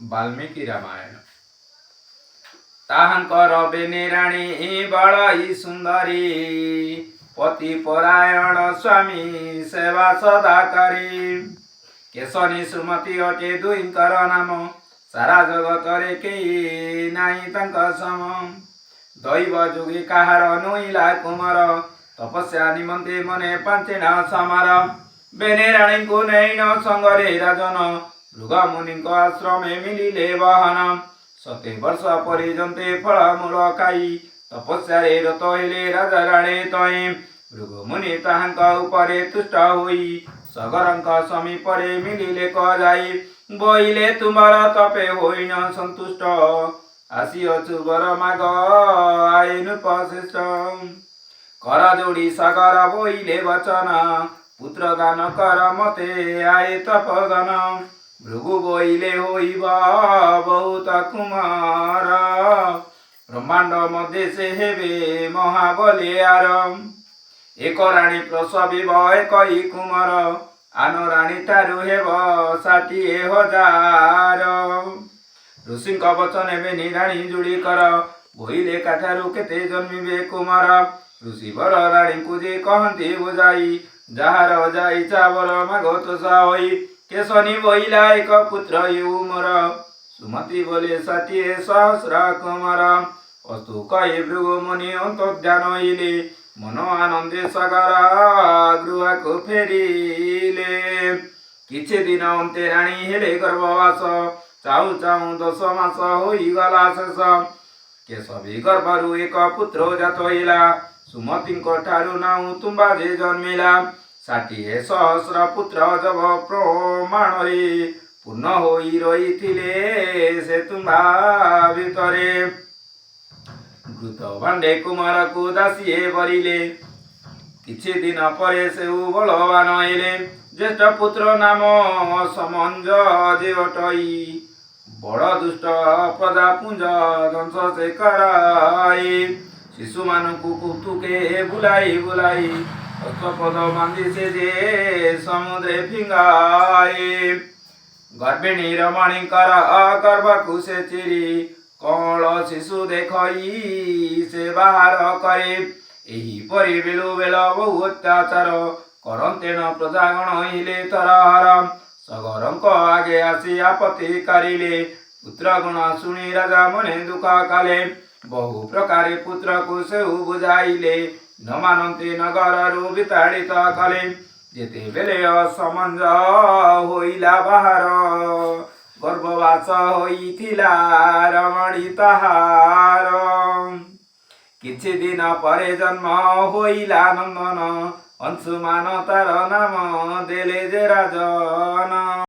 वाल्मीकि रामायण। ताहांकर बेनेराणी बड़ई सुंदरी, पति परायण स्वामी सेवा सदा करी। केशनी सुमति अटे दुईंकर नाम, सारा जगत रे केही नाही तांक सम। दैव जोगी काहार नुईला कुमार, तपस्या निमंते मने पांचेण समार। बेनेराणी को नैन संगरे राजन, भृग मुनि आश्रमे मिलिले वाहन। सते वर्ष परिजन्ते फल मूल खाई, तपस्या रत हेले राजा राणे तई। भृग मुनि ताहांक उपरे तुष्ट होई, सगरंक समीपरे मिलिले कजाई। बोइले तुमर तपे होइन सन्तुष्ट, आसिअछु वर माग आए नृपश्रेष्ठ। कर जोड़ी सागर बोइले वचन, पुत्र दान कर मते आए तपगन। भृगु बोइले होइब बहुत कुमार, ब्रह्मांड मध्य से हेबे महाबलियार। एक राणी प्रसविब एकई कुमार, आन राणी ठारू हेब 60,000। ऋषिंक वचन बेनेराणी जोड़ी कर, बोइले काठारू केते जन्मिबे कुमार। ऋषि वर राणी को जे कहंती बुझाई, जाहार जाई चावर मागो तुसा होई। केशनी बोइला एक पुत्र यू मोर, सुमति बोले 60,000 कुमार। अस्तु कही भृगु मुनि अंतर्ध्यान होइले, मन आनंदे सागर गृह को फेरिले। किछि दिन अंते राणी हेले गर्भवास, चाहु चाहु 10 मास होइगला शेष। केशवी गर्भरु एक पुत्र जात होइला, सुमतिंक ठारू नाउ तुम्बा जे जन्मिला। 60,000 पुत्र जब प्रमाण रे, पूर्ण होई रहिथिले से तुम्बा भितरे। घृत भांडे कुमार को दासिए बरिले, किछि दिन परे से बलवान हेले। ज्येष्ठ पुत्र नाम समंज जे अटई, बड़ दुष्ट प्रजापुंज ध्वंस से कराई। शिशु मानकु कुतुके बुलाई बुलाई, अष्टपद बांधी से जे समुद्रे फिंगाई। गर्भिणी रमणी कर गर्भकु से चिरी, कौल शिशु देखई से बाहर करे। एही परि बेलु बेल बहु अत्याचार, करंतेन प्रजागण हिले तरहर। सगरंक आगे आसी आपत्ति कारिले, पुत्र गुण शुणी राजा मने दुख काले। बहु प्रकारे पुत्र को से बुझाइले, न मानन्ते नगररु विताड़ित कले। जेते बेले असमंज होइला बाहर, गर्भवास होइथिला रमणी ताहार। किछि दिन परे जन्म होइला नंदन, अंशुमान तार नाम देले जे राजन।